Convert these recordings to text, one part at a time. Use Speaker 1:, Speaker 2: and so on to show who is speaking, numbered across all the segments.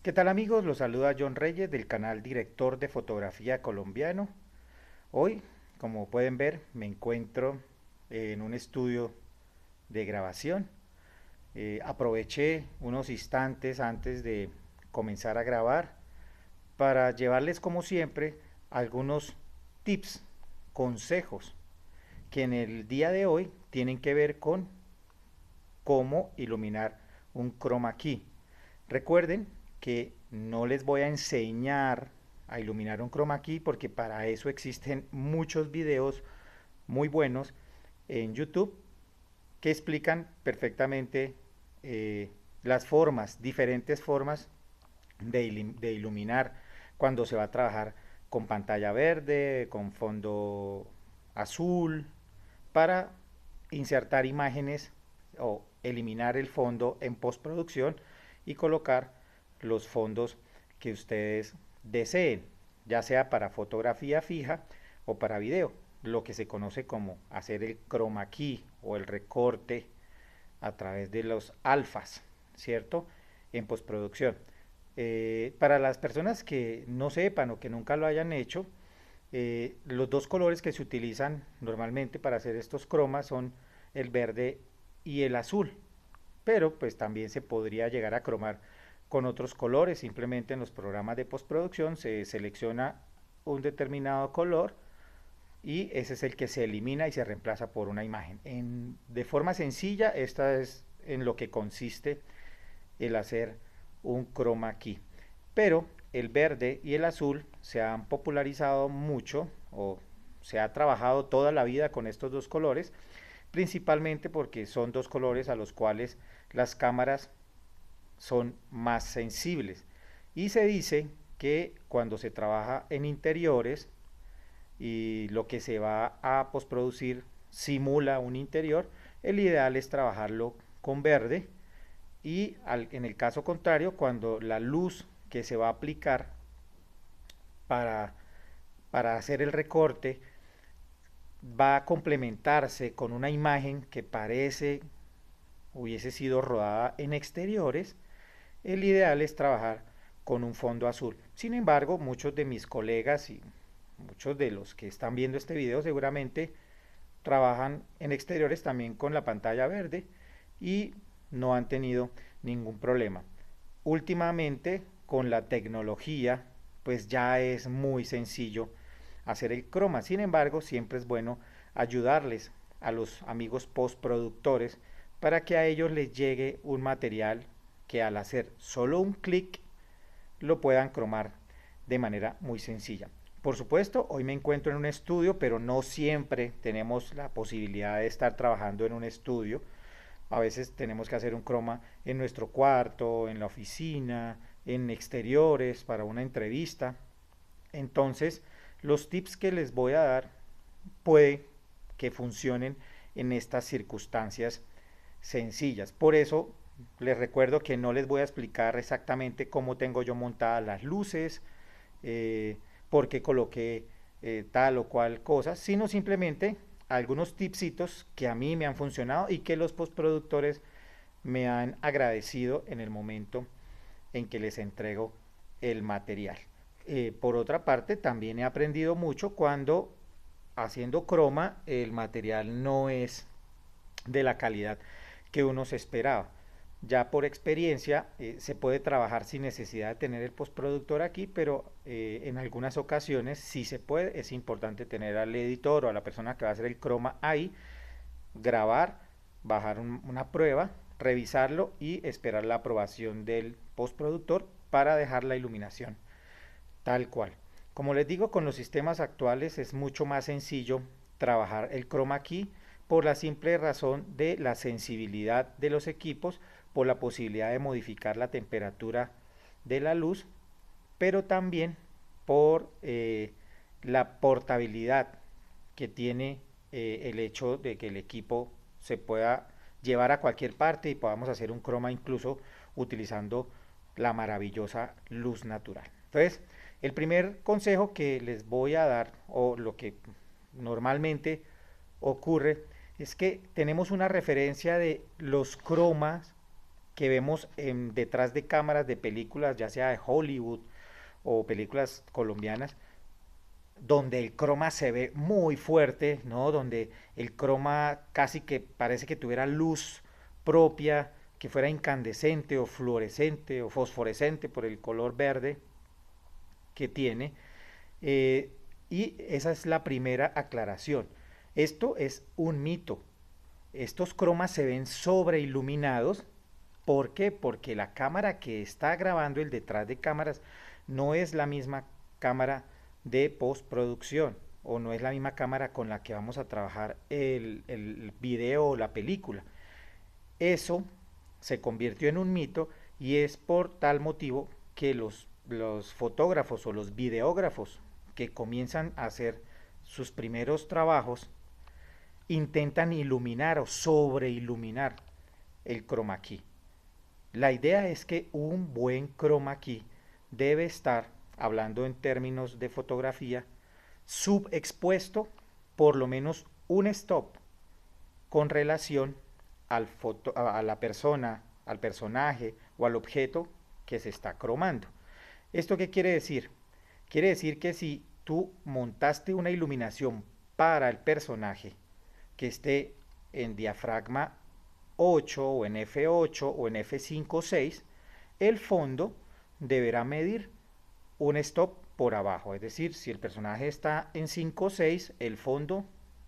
Speaker 1: ¿Qué tal amigos? Los saluda John Reyes del canal Director de Fotografía Colombiano. Hoy, como pueden ver, me encuentro en un estudio de grabación. Aproveché unos instantes antes de comenzar a grabar para llevarles, como siempre, algunos tips, consejos que en el día de hoy tienen que ver con cómo iluminar un chroma key. Recuerden que no les voy a enseñar a iluminar un chroma key porque para eso existen muchos videos muy buenos en YouTube que explican perfectamente las formas, diferentes formas de iluminar cuando se va a trabajar con pantalla verde, con fondo azul, para insertar imágenes o eliminar el fondo en postproducción y colocar los fondos que ustedes deseen, ya sea para fotografía fija o para video, lo que se conoce como hacer el chroma key o el recorte a través de los alfas, ¿cierto? En postproducción. Para las personas que no sepan o que nunca lo hayan hecho, los dos colores que se utilizan normalmente para hacer estos cromas son el verde y el azul, pero pues también se podría llegar a cromar con otros colores. Simplemente en los programas de postproducción se selecciona un determinado color y ese es el que se elimina y se reemplaza por una imagen. De forma sencilla, esta es en lo que consiste el hacer un chroma key. Pero el verde y el azul se han popularizado mucho o se ha trabajado toda la vida con estos dos colores, principalmente porque son dos colores a los cuales las cámaras son más sensibles. Y se dice que cuando se trabaja en interiores y lo que se va a postproducir simula un interior, el ideal es trabajarlo con verde y en el caso contrario, cuando la luz que se va a aplicar para, para hacer el recorte va a complementarse con una imagen que parece hubiese sido rodada en exteriores, el ideal es trabajar con un fondo azul. Sin embargo, muchos de mis colegas y muchos de los que están viendo este video seguramente trabajan en exteriores también con la pantalla verde y no han tenido ningún problema. Últimamente, con la tecnología, pues ya es muy sencillo hacer el croma. Sin embargo, siempre es bueno ayudarles a los amigos postproductores para que a ellos les llegue un material que al hacer solo un clic lo puedan cromar de manera muy sencilla. Por supuesto, hoy me encuentro en un estudio, pero no siempre tenemos la posibilidad de estar trabajando en un estudio. A veces tenemos que hacer un croma en nuestro cuarto, en la oficina, en exteriores, para una entrevista. Entonces, los tips que les voy a dar puede que funcionen en estas circunstancias sencillas. Por eso les recuerdo que no les voy a explicar exactamente cómo tengo yo montadas las luces, por qué coloqué tal o cual cosa, sino simplemente algunos tipsitos que a mí me han funcionado y que los postproductores me han agradecido en el momento en que les entrego el material. Por otra parte, también he aprendido mucho cuando haciendo croma el material no es de la calidad que uno se esperaba. Ya por experiencia se puede trabajar sin necesidad de tener el postproductor aquí, pero en algunas ocasiones sí se puede. Es importante tener al editor o a la persona que va a hacer el croma ahí, grabar, bajar una prueba, revisarlo y esperar la aprobación del postproductor para dejar la iluminación tal cual. Como les digo, con los sistemas actuales es mucho más sencillo trabajar el chroma key por la simple razón de la sensibilidad de los equipos, por la posibilidad de modificar la temperatura de la luz, pero también por la portabilidad que tiene el hecho de que el equipo se pueda llevar a cualquier parte y podamos hacer un croma incluso utilizando la maravillosa luz natural. Entonces, el primer consejo que les voy a dar, o lo que normalmente ocurre, es que tenemos una referencia de los cromas que vemos detrás de cámaras de películas, ya sea de Hollywood o películas colombianas, donde el croma se ve muy fuerte, ¿no? Donde el croma casi que parece que tuviera luz propia, que fuera incandescente o fluorescente o fosforescente por el color verde que tiene. Eh, y esa es la primera aclaración. Esto es un mito. Estos cromas se ven sobreiluminados. ¿Por qué? Porque la cámara que está grabando el detrás de cámaras no es la misma cámara de postproducción o no es la misma cámara con la que vamos a trabajar el video o la película. Eso se convirtió en un mito y es por tal motivo que los fotógrafos o los videógrafos que comienzan a hacer sus primeros trabajos intentan iluminar o sobreiluminar el chroma key. La idea es que un buen chroma key debe estar, hablando en términos de fotografía, subexpuesto por lo menos un stop con relación a la persona, al personaje o al objeto que se está cromando. ¿Esto qué quiere decir? Quiere decir que si tú montaste una iluminación para el personaje que esté en diafragma 8 o en F8 o en F5 o 6, el fondo deberá medir un stop por abajo. Es decir, si el personaje está en 5 o 6, el fondo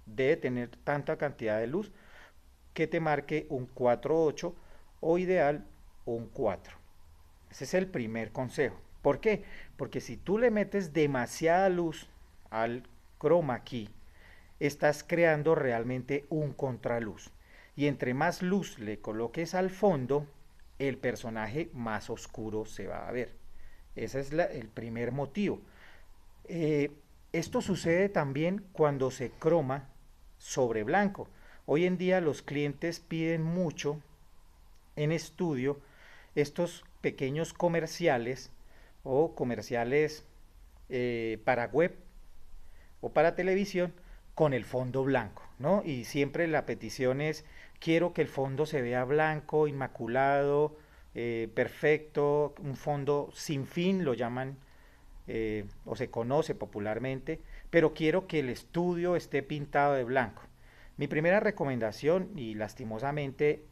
Speaker 1: debe tener tanta cantidad de luz que te marque un 4.8 o ideal un 4. Ese es el primer consejo. ¿Por qué? Porque si tú le metes demasiada luz al chroma key, estás creando realmente un contraluz. Y entre más luz le coloques al fondo, el personaje más oscuro se va a ver. Ese es el primer motivo. Eh, Esto sucede también cuando se croma sobre blanco. Hoy en día los clientes piden mucho en estudio estos pequeños comerciales o comerciales para web o para televisión con el fondo blanco, ¿no? Y siempre la petición es, quiero que el fondo se vea blanco, inmaculado, perfecto, un fondo sin fin, lo llaman, o se conoce popularmente, pero quiero que el estudio esté pintado de blanco. Mi primera recomendación, y lastimosamente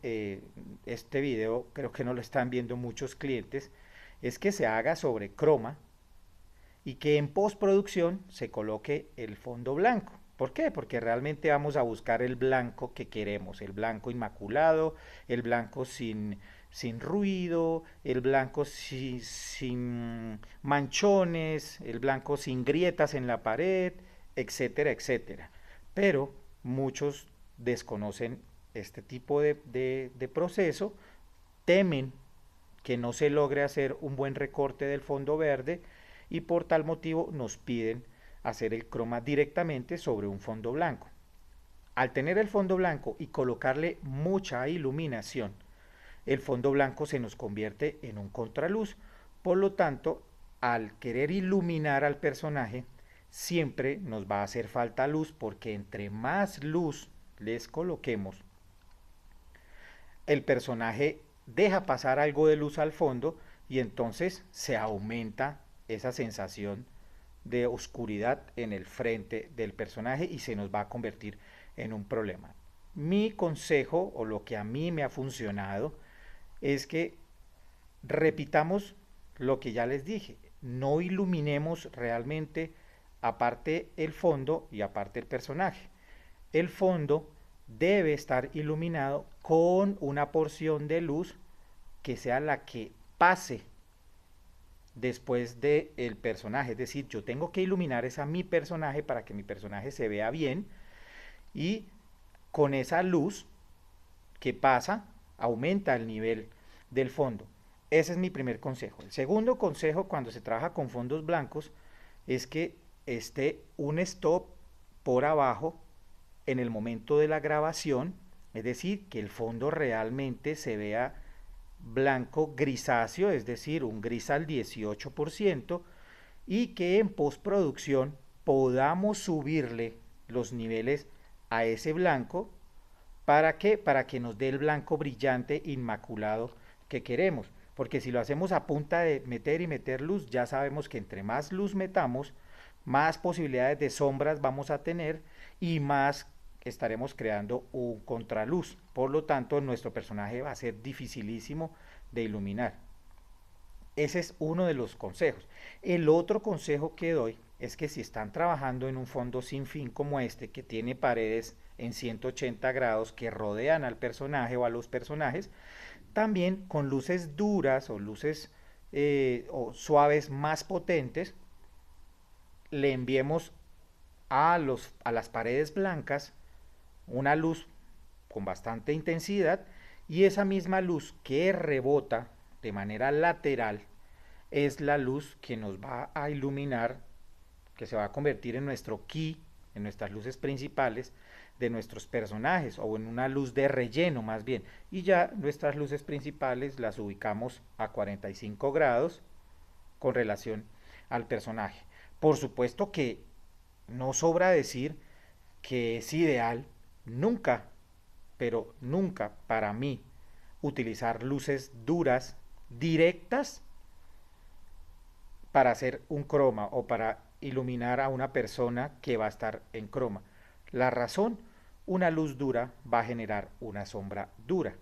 Speaker 1: este video creo que no lo están viendo muchos clientes, es que se haga sobre croma y que en postproducción se coloque el fondo blanco. ¿Por qué? Porque realmente vamos a buscar el blanco que queremos, el blanco inmaculado, el blanco sin ruido, el blanco sin manchones, el blanco sin grietas en la pared, etcétera, etcétera. Pero muchos desconocen este tipo de proceso, temen que no se logre hacer un buen recorte del fondo verde y por tal motivo nos piden hacer el croma directamente sobre un fondo blanco. Al tener el fondo blanco y colocarle mucha iluminación, el fondo blanco se nos convierte en un contraluz. Por lo tanto, al querer iluminar al personaje, siempre nos va a hacer falta luz porque entre más luz les coloquemos, el personaje deja pasar algo de luz al fondo y entonces se aumenta esa sensación de oscuridad en el frente del personaje y se nos va a convertir en un problema. Mi consejo o lo que a mí me ha funcionado es que repitamos lo que ya les dije, no iluminemos realmente aparte el fondo y aparte el personaje. El fondo debe estar iluminado con una porción de luz que sea la que pase después del personaje. Es decir, yo tengo que iluminar a mi personaje para que mi personaje se vea bien y con esa luz que pasa aumenta el nivel del fondo. Ese es mi primer consejo. El segundo consejo cuando se trabaja con fondos blancos es que esté un stop por abajo en el momento de la grabación, es decir, que el fondo realmente se vea blanco grisáceo, es decir, un gris al 18%, y que en postproducción podamos subirle los niveles a ese blanco. ¿Para qué? Para que nos dé el blanco brillante, inmaculado que queremos, porque si lo hacemos a punta de meter y meter luz, ya sabemos que entre más luz metamos, más posibilidades de sombras vamos a tener y más estaremos creando un contraluz. Por lo tanto, nuestro personaje va a ser dificilísimo de iluminar. Ese es uno de los consejos. El otro consejo que doy es que si están trabajando en un fondo sin fin como este, que tiene paredes en 180 grados que rodean al personaje o a los personajes, también con luces duras o luces o suaves más potentes, le enviemos a las paredes blancas una luz con bastante intensidad y esa misma luz que rebota de manera lateral es la luz que nos va a iluminar, que se va a convertir en nuestro ki, en nuestras luces principales de nuestros personajes o en una luz de relleno más bien. Y ya nuestras luces principales las ubicamos a 45 grados con relación al personaje. Por supuesto que no sobra decir que es ideal nunca, pero nunca para mí, utilizar luces duras, directas, para hacer un croma o para iluminar a una persona que va a estar en croma. La razón, una luz dura va a generar una sombra dura.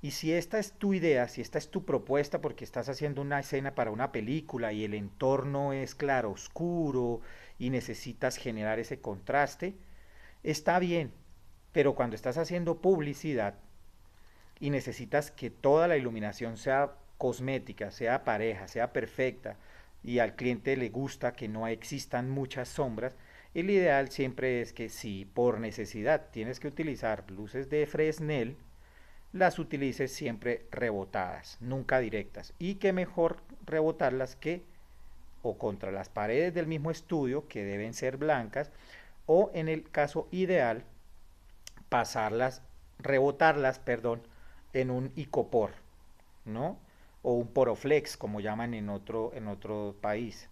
Speaker 1: Y si esta es tu idea, si esta es tu propuesta porque estás haciendo una escena para una película y el entorno es claro, oscuro y necesitas generar ese contraste, está bien, pero cuando estás haciendo publicidad y necesitas que toda la iluminación sea cosmética, sea pareja, sea perfecta, y al cliente le gusta que no existan muchas sombras, el ideal siempre es que si por necesidad tienes que utilizar luces de Fresnel, las utilices siempre rebotadas, nunca directas. Y que mejor rebotarlas que o contra las paredes del mismo estudio, que deben ser blancas, o en el caso ideal, pasarlas, rebotarlas, perdón, en un icopor, ¿no? O un poroflex, como llaman en otro país,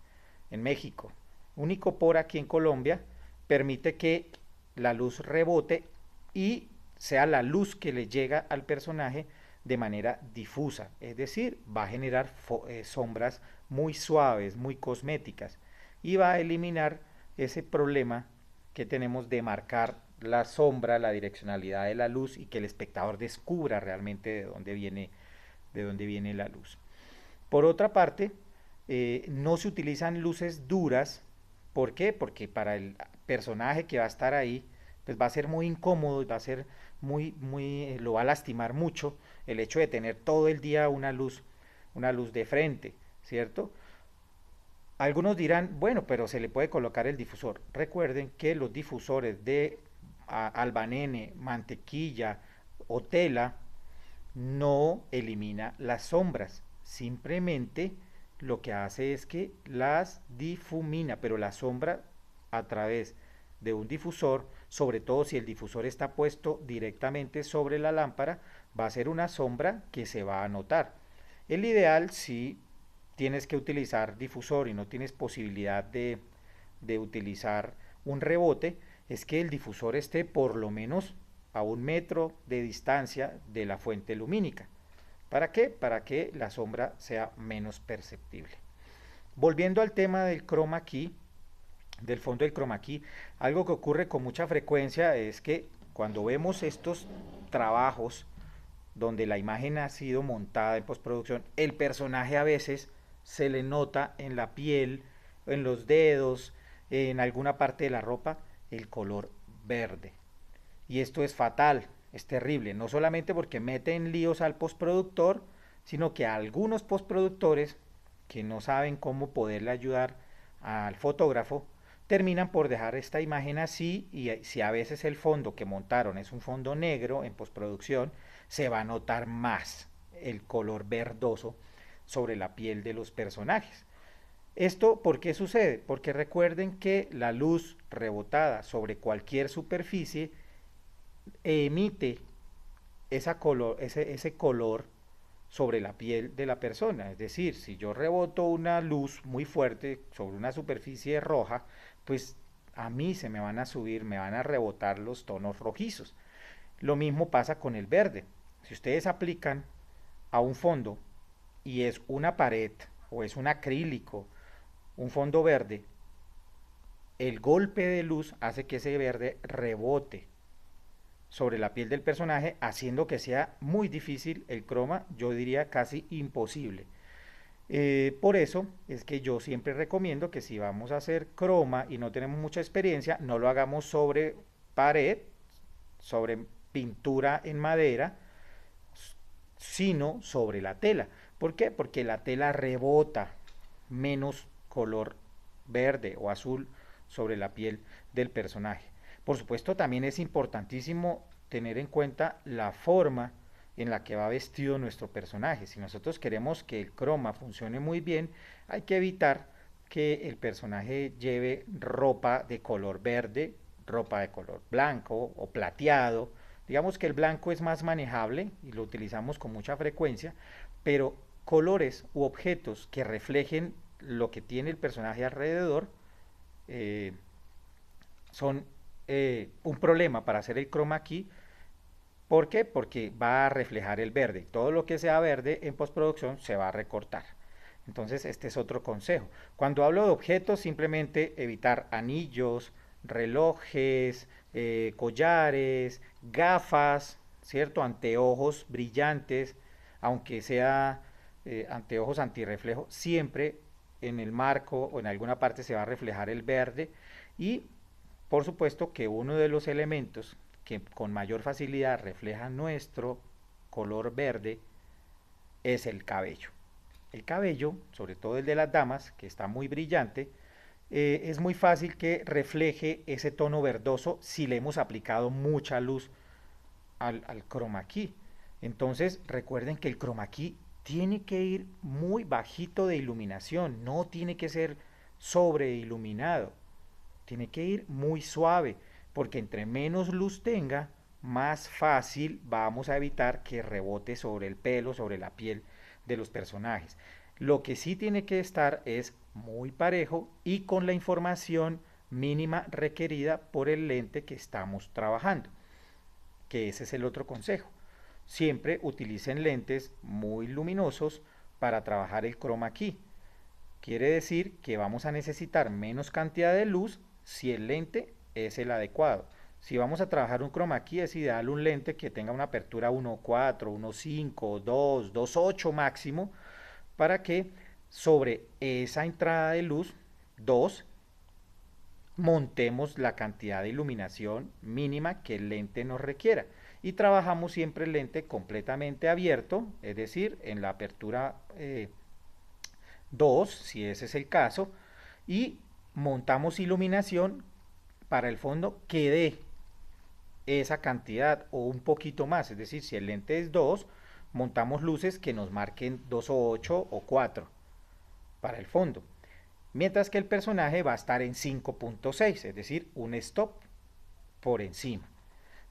Speaker 1: en México. Un icopor aquí en Colombia permite que la luz rebote y sea la luz que le llega al personaje de manera difusa, es decir, va a generar sombras muy suaves, muy cosméticas y va a eliminar ese problema que tenemos de marcar la sombra, la direccionalidad de la luz y que el espectador descubra realmente de dónde viene la luz. Por otra parte, no se utilizan luces duras. ¿Por qué? Porque para el personaje que va a estar ahí, pues va a ser muy incómodo, va a ser lo va a lastimar mucho el hecho de tener todo el día una luz de frente, ¿cierto? Algunos dirán, bueno, pero se le puede colocar el difusor. Recuerden que los difusores de albanene, mantequilla o tela no elimina las sombras, simplemente lo que hace es que las difumina, pero la sombra a través de un difusor, sobre todo si el difusor está puesto directamente sobre la lámpara, va a ser una sombra que se va a notar. El ideal, si tienes que utilizar difusor y no tienes posibilidad de utilizar un rebote, es que el difusor esté por lo menos a 1 metro de distancia de la fuente lumínica. ¿Para qué? Para que la sombra sea menos perceptible. Volviendo al tema del chroma key, del fondo del chroma key, algo que ocurre con mucha frecuencia es que cuando vemos estos trabajos donde la imagen ha sido montada en postproducción, el personaje a veces se le nota en la piel, en los dedos, en alguna parte de la ropa, el color verde. Y esto es fatal, es terrible, no solamente porque mete en líos al postproductor, sino que a algunos postproductores que no saben cómo poderle ayudar al fotógrafo, terminan por dejar esta imagen así y si a veces el fondo que montaron es un fondo negro en postproducción, se va a notar más el color verdoso sobre la piel de los personajes. ¿Esto por qué sucede? Porque recuerden que la luz rebotada sobre cualquier superficie emite ese color sobre la piel de la persona. Es decir, si yo reboto una luz muy fuerte sobre una superficie roja, pues a mí se me van a subir, me van a rebotar los tonos rojizos. Lo mismo pasa con el verde. Si ustedes aplican a un fondo y es una pared o es un acrílico, un fondo verde, el golpe de luz hace que ese verde rebote sobre la piel del personaje, haciendo que sea muy difícil el croma, yo diría casi imposible. Por eso es que yo siempre recomiendo que si vamos a hacer croma y no tenemos mucha experiencia, no lo hagamos sobre pared, sobre pintura en madera, sino sobre la tela. ¿Por qué? Porque la tela rebota menos color verde o azul sobre la piel del personaje. Por supuesto, también es importantísimo tener en cuenta la forma en la que va vestido nuestro personaje. Si nosotros queremos que el croma funcione muy bien, hay que evitar que el personaje lleve ropa de color verde, ropa de color blanco o plateado. Digamos que el blanco es más manejable y lo utilizamos con mucha frecuencia, pero colores u objetos que reflejen lo que tiene el personaje alrededor eh, son un problema para hacer el chroma key. ¿Por qué? Porque va a reflejar el verde. Todo lo que sea verde en postproducción se va a recortar. Entonces, este es otro consejo. Cuando hablo de objetos, simplemente evitar anillos, relojes, collares, gafas, ¿cierto? Anteojos brillantes, aunque sea anteojos antirreflejo, siempre en el marco o en alguna parte se va a reflejar el verde. Y por supuesto que uno de los elementos que con mayor facilidad refleja nuestro color verde es el cabello. El cabello, sobre todo el de las damas, que está muy brillante, es muy fácil que refleje ese tono verdoso si le hemos aplicado mucha luz al chroma key. Entonces recuerden que el chroma key tiene que ir muy bajito de iluminación, no tiene que ser sobre iluminado, tiene que ir muy suave, porque entre menos luz tenga, más fácil vamos a evitar que rebote sobre el pelo, sobre la piel de los personajes. Lo que sí tiene que estar es muy parejo y con la información mínima requerida por el lente que estamos trabajando, que ese es el otro consejo. Siempre utilicen lentes muy luminosos para trabajar el chroma key. Quiere decir que vamos a necesitar menos cantidad de luz si el lente es el adecuado. Si vamos a trabajar un chroma key, es ideal un lente que tenga una apertura 1.4, 1.5, 2, 2.8 máximo, para que sobre esa entrada de luz 2 montemos la cantidad de iluminación mínima que el lente nos requiera. Y trabajamos siempre el lente completamente abierto, es decir, en la apertura 2, si ese es el caso, y montamos iluminación para el fondo que dé esa cantidad o un poquito más, es decir, si el lente es 2, montamos luces que nos marquen 2.8 o 4 para el fondo, mientras que el personaje va a estar en 5.6, es decir, un stop por encima.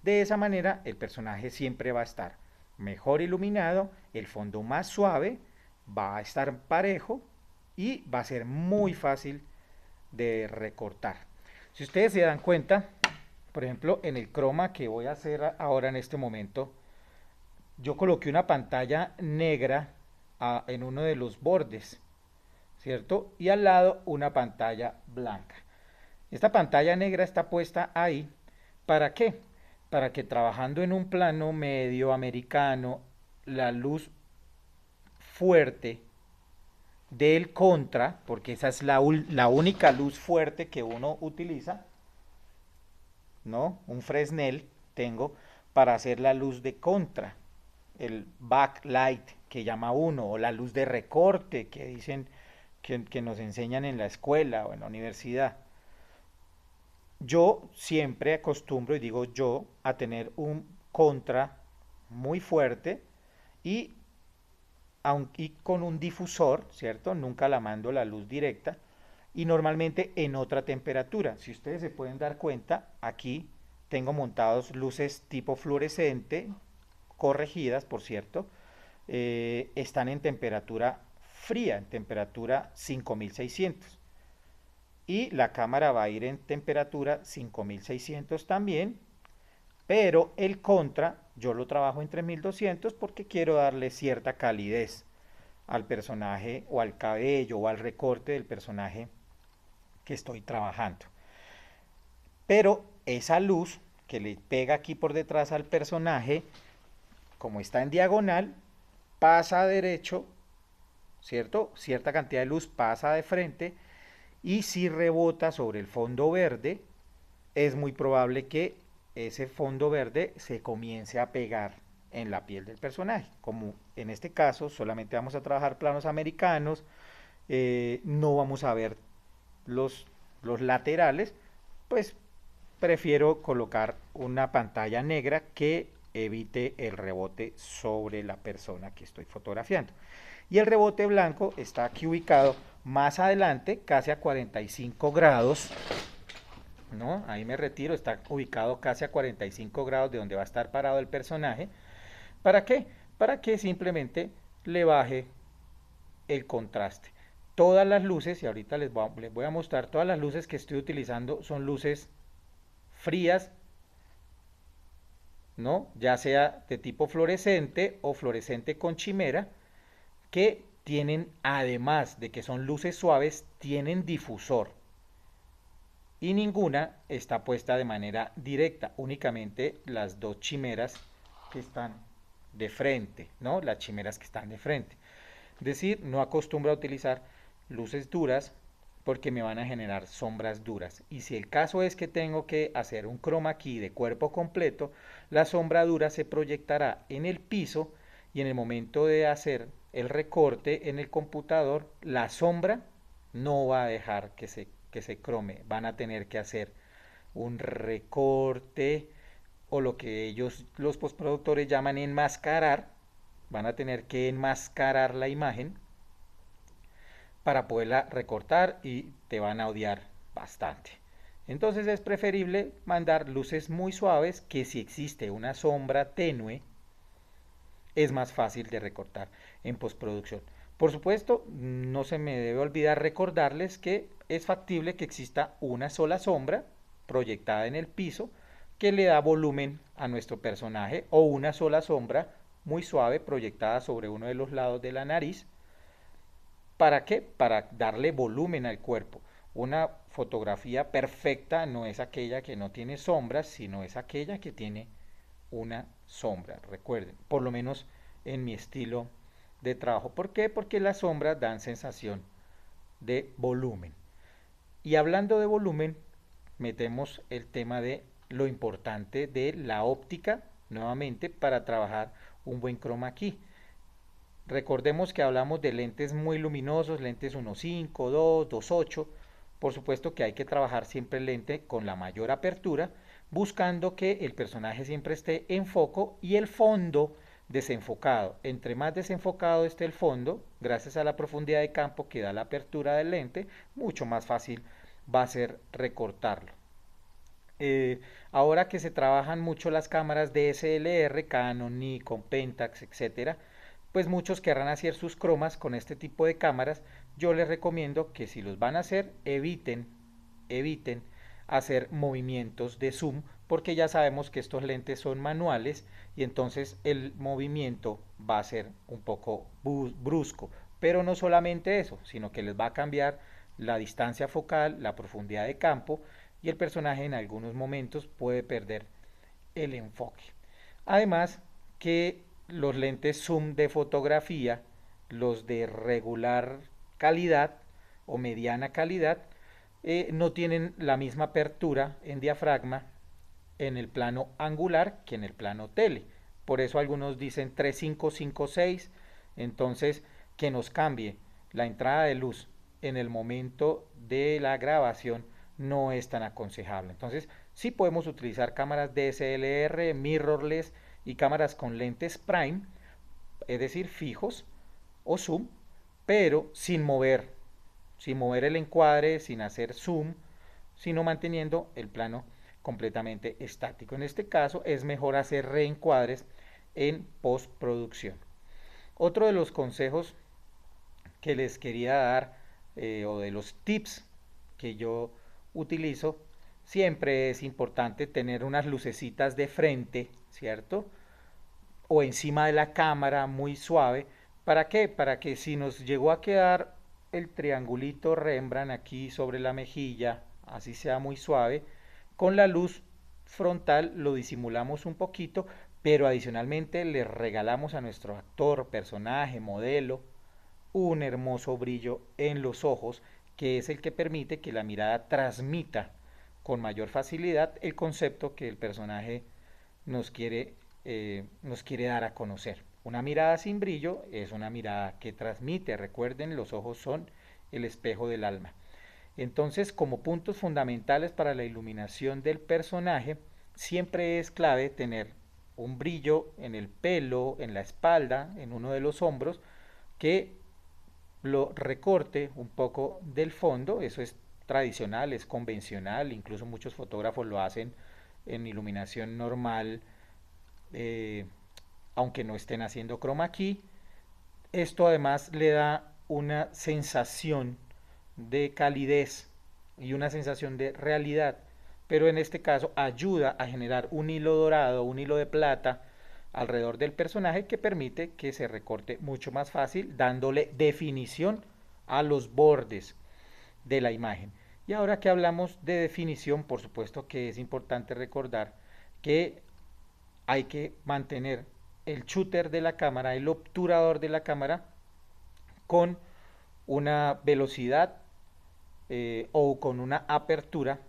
Speaker 1: De esa manera el personaje siempre va a estar mejor iluminado, el fondo más suave, va a estar parejo y va a ser muy fácil de recortar. Si ustedes se dan cuenta, por ejemplo, en el croma que voy a hacer ahora en este momento, yo coloqué una pantalla negra en uno de los bordes, ¿cierto? Y al lado una pantalla blanca. Esta pantalla negra está puesta ahí, ¿para qué? Para que trabajando en un plano medio americano, la luz fuerte del contra, porque esa es la única luz fuerte que uno utiliza, ¿no? Un Fresnel tengo para hacer la luz de contra, el backlight que llama uno, o la luz de recorte que dicen que nos enseñan en la escuela o en la universidad. Yo siempre acostumbro, y digo yo, a tener un contra muy fuerte y, y con un difusor, ¿cierto? Nunca la mando la luz directa y normalmente en otra temperatura. Si ustedes se pueden dar cuenta, aquí tengo montados luces tipo fluorescente, corregidas, por cierto, están en temperatura fría, en temperatura 5600. Y la cámara va a ir en temperatura 5600 también, pero el contra yo lo trabajo en 3200 porque quiero darle cierta calidez al personaje o al cabello o al recorte del personaje que estoy trabajando. Pero esa luz que le pega aquí por detrás al personaje, como está en diagonal, pasa a derecho, ¿cierto? Cierta cantidad de luz pasa de frente y si rebota sobre el fondo verde, es muy probable que ese fondo verde se comience a pegar en la piel del personaje. Como en este caso solamente vamos a trabajar planos americanos, no vamos a ver los, los laterales, pues prefiero colocar una pantalla negra que evite el rebote sobre la persona que estoy fotografiando. Y el rebote blanco está aquí ubicado más adelante, casi a 45 grados, ¿no? Ahí me retiro, está ubicado casi a 45 grados de donde va a estar parado el personaje. ¿Para qué? Para que simplemente le baje el contraste. Todas las luces, y ahorita les voy a mostrar, todas las luces que estoy utilizando son luces frías, ¿no? Ya sea de tipo fluorescente o fluorescente con chimera, que tienen, además de que son luces suaves, tienen difusor. Y ninguna está puesta de manera directa, únicamente las dos chimeras que están de frente, ¿no? Las chimeras que están de frente. Es decir, no acostumbro a utilizar luces duras porque me van a generar sombras duras. Y si el caso es que tengo que hacer un chroma key de cuerpo completo, la sombra dura se proyectará en el piso y en el momento de hacer el recorte en el computador, la sombra no va a dejar que se crome. Van a tener que hacer un recorte o lo que ellos, los postproductores, llaman enmascarar. Van a tener que enmascarar la imagen para poderla recortar y te van a odiar bastante. Entonces es preferible mandar luces muy suaves que si existe una sombra tenue es más fácil de recortar en postproducción. Por supuesto, no se me debe olvidar recordarles que es factible que exista una sola sombra proyectada en el piso que le da volumen a nuestro personaje o una sola sombra muy suave proyectada sobre uno de los lados de la nariz. ¿Para qué? Para darle volumen al cuerpo. Una fotografía perfecta no es aquella que no tiene sombras, sino es aquella que tiene una sombra. Recuerden, por lo menos en mi estilo de trabajo. ¿Por qué? Porque las sombras dan sensación de volumen. Y hablando de volumen, metemos el tema de lo importante de la óptica nuevamente para trabajar un buen chroma key. Recordemos que hablamos de lentes muy luminosos, lentes 1.5, 2, 2.8. Por supuesto que hay que trabajar siempre el lente con la mayor apertura, buscando que el personaje siempre esté en foco y el fondo desenfocado. Entre más desenfocado esté el fondo, gracias a la profundidad de campo que da la apertura del lente, mucho más fácil va a ser recortarlo. Ahora que se trabajan mucho las cámaras DSLR, Canon, Nikon, Pentax, etcétera, pues muchos querrán hacer sus cromas con este tipo de cámaras. Yo les recomiendo que si los van a hacer, eviten hacer movimientos de zoom, porque ya sabemos que estos lentes son manuales y entonces el movimiento va a ser un poco brusco. Pero no solamente eso, sino que les va a cambiar la distancia focal, la profundidad de campo y el personaje en algunos momentos puede perder el enfoque. Además que los lentes zoom de fotografía, los de regular calidad o mediana calidad, no tienen la misma apertura en diafragma en el plano angular que en el plano tele. Por eso algunos dicen 3.556, entonces que nos cambie la entrada de luz en el momento de la grabación no es tan aconsejable. Entonces sí podemos utilizar cámaras DSLR, mirrorless y cámaras con lentes prime, es decir, fijos o zoom, pero sin mover el encuadre, sin hacer zoom, sino manteniendo el plano completamente estático. En este caso es mejor hacer reencuadres en postproducción. Otro de los consejos que les quería dar o de los tips que yo utilizo siempre es importante tener unas lucecitas de frente, ¿cierto? O encima de la cámara muy suave. ¿Para qué? Para que si nos llegó a quedar el triangulito Rembrandt aquí sobre la mejilla, así sea muy suave, con la luz frontal lo disimulamos un poquito, pero adicionalmente le regalamos a nuestro actor, personaje, modelo, un hermoso brillo en los ojos, que es el que permite que la mirada transmita con mayor facilidad el concepto que el personaje nos quiere dar a conocer. Una mirada sin brillo es una mirada que transmite. Recuerden, los ojos son el espejo del alma. Entonces, como puntos fundamentales para la iluminación del personaje, siempre es clave tener un brillo en el pelo, en la espalda, en uno de los hombros, que lo recorte un poco del fondo. Eso es tradicional, es convencional, incluso muchos fotógrafos lo hacen en iluminación normal, eh, aunque no estén haciendo chroma key. Esto además le da una sensación de calidez y una sensación de realidad, pero en este caso ayuda a generar un hilo dorado, un hilo de plata alrededor del personaje que permite que se recorte mucho más fácil, dándole definición a los bordes de la imagen. Y ahora que hablamos de definición, por supuesto que es importante recordar que hay que mantener el shooter de la cámara, el obturador de la cámara, con una velocidad o con una apertura,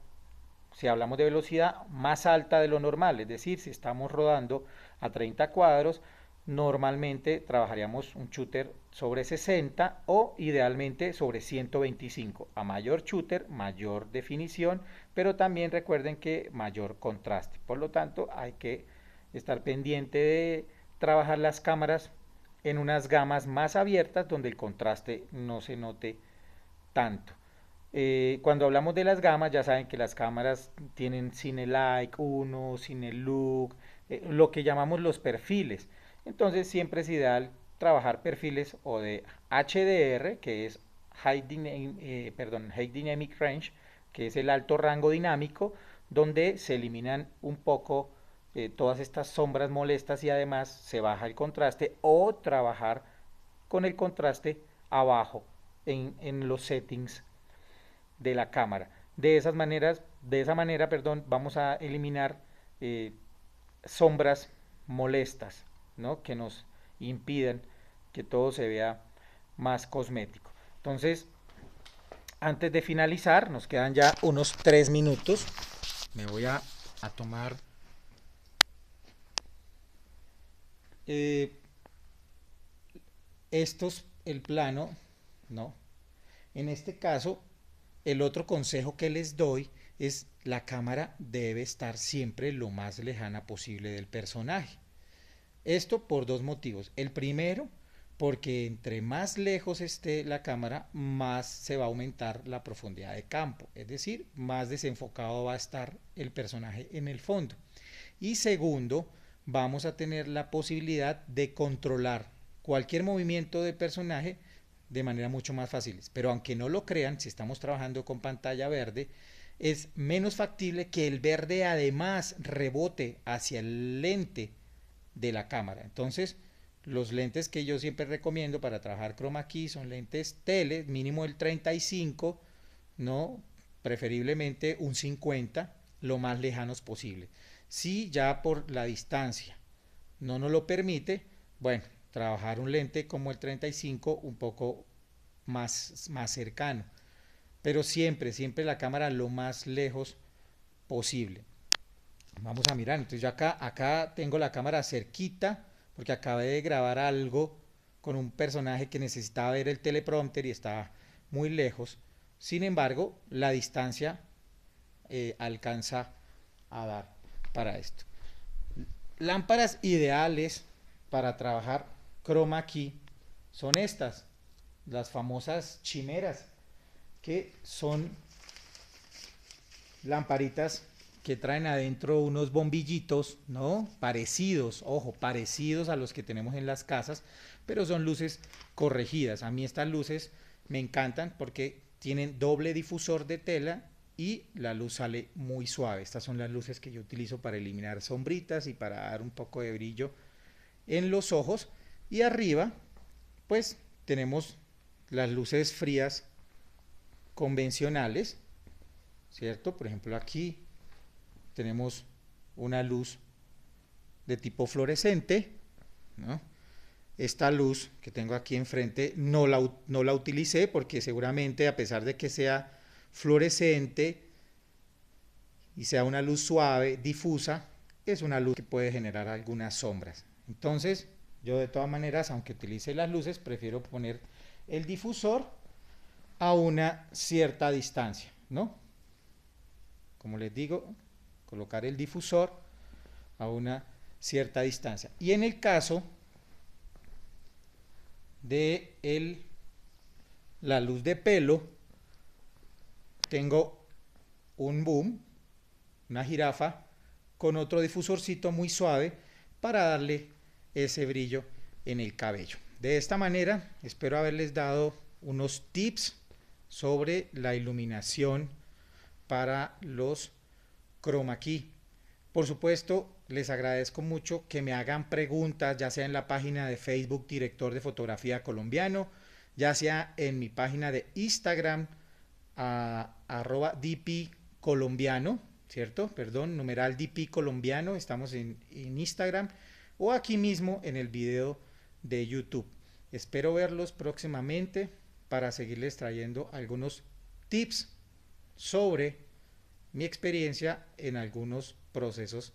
Speaker 1: si hablamos de velocidad, más alta de lo normal. Es decir, si estamos rodando a 30 cuadros, normalmente trabajaríamos un shooter sobre 60 o idealmente sobre 125. A mayor shooter, mayor definición, pero también recuerden que mayor contraste. Por lo tanto, hay que estar pendiente de trabajar las cámaras en unas gamas más abiertas donde el contraste no se note tanto. Cuando hablamos de las gamas, ya saben que las cámaras tienen Cine Like 1, Cine Look, lo que llamamos los perfiles. Entonces siempre es ideal trabajar perfiles o de HDR, que es High Dynamic Range, que es el alto rango dinámico, donde se eliminan un poco todas estas sombras molestas y además se baja el contraste, o trabajar con el contraste abajo en los settings de la cámara. De esa manera, perdón, vamos a eliminar eh, sombras molestas, ¿no? Que nos impiden que todo se vea más cosmético. Entonces, antes de finalizar, nos quedan ya unos 3 minutos. Me voy a tomar eh, el plano, ¿no? En este caso, el otro consejo que les doy es la cámara debe estar siempre lo más lejana posible del personaje. Esto por dos motivos. El primero, porque entre más lejos esté la cámara, más se va a aumentar la profundidad de campo, es decir, más desenfocado va a estar el personaje en el fondo. Y segundo, vamos a tener la posibilidad de controlar cualquier movimiento del personaje de manera mucho más fácil. Pero aunque no lo crean, si estamos trabajando con pantalla verde, es menos factible que el verde además rebote hacia el lente de la cámara. Entonces, los lentes que yo siempre recomiendo para trabajar chroma key son lentes tele, mínimo el 35, ¿no? Preferiblemente un 50, lo más lejanos posible. Si ya por la distancia no nos lo permite, bueno, trabajar un lente como el 35 un poco más cercano. Pero siempre, siempre la cámara lo más lejos posible. Vamos a mirar, entonces yo acá tengo la cámara cerquita porque acabé de grabar algo con un personaje que necesitaba ver el teleprompter y estaba muy lejos. Sin embargo, la distancia alcanza a dar para esto. Lámparas ideales para trabajar chroma key son estas, las famosas chimeras, que son lamparitas que traen adentro unos bombillitos, ¿no? Parecidos, ojo, parecidos a los que tenemos en las casas, pero son luces corregidas. A mí estas luces me encantan porque tienen doble difusor de tela y la luz sale muy suave. Estas son las luces que yo utilizo para eliminar sombritas y para dar un poco de brillo en los ojos. Y arriba pues tenemos las luces frías convencionales, ¿cierto? Por ejemplo, aquí tenemos una luz de tipo fluorescente, ¿no? Esta luz que tengo aquí enfrente no la utilicé porque seguramente, a pesar de que sea fluorescente y sea una luz suave, difusa, es una luz que puede generar algunas sombras. Entonces, yo de todas maneras, aunque utilice las luces, prefiero poner el difusor a una cierta distancia, ¿no? Como les digo, colocar el difusor a una cierta distancia. Y en el caso de la luz de pelo, tengo un boom, una jirafa, con otro difusorcito muy suave para darle ese brillo en el cabello. De esta manera, espero haberles dado unos tips sobre la iluminación para los chroma key. Por supuesto, les agradezco mucho que me hagan preguntas, ya sea en la página de Facebook Director de Fotografía Colombiano, ya sea en mi página de Instagram, @dp colombiano, ¿cierto? Perdón, numeral DP colombiano, estamos en Instagram, o aquí mismo en el video de YouTube. Espero verlos próximamente para seguirles trayendo algunos tips sobre mi experiencia en algunos procesos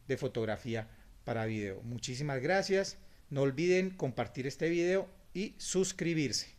Speaker 1: de fotografía para video. Muchísimas gracias. No olviden compartir este video y suscribirse.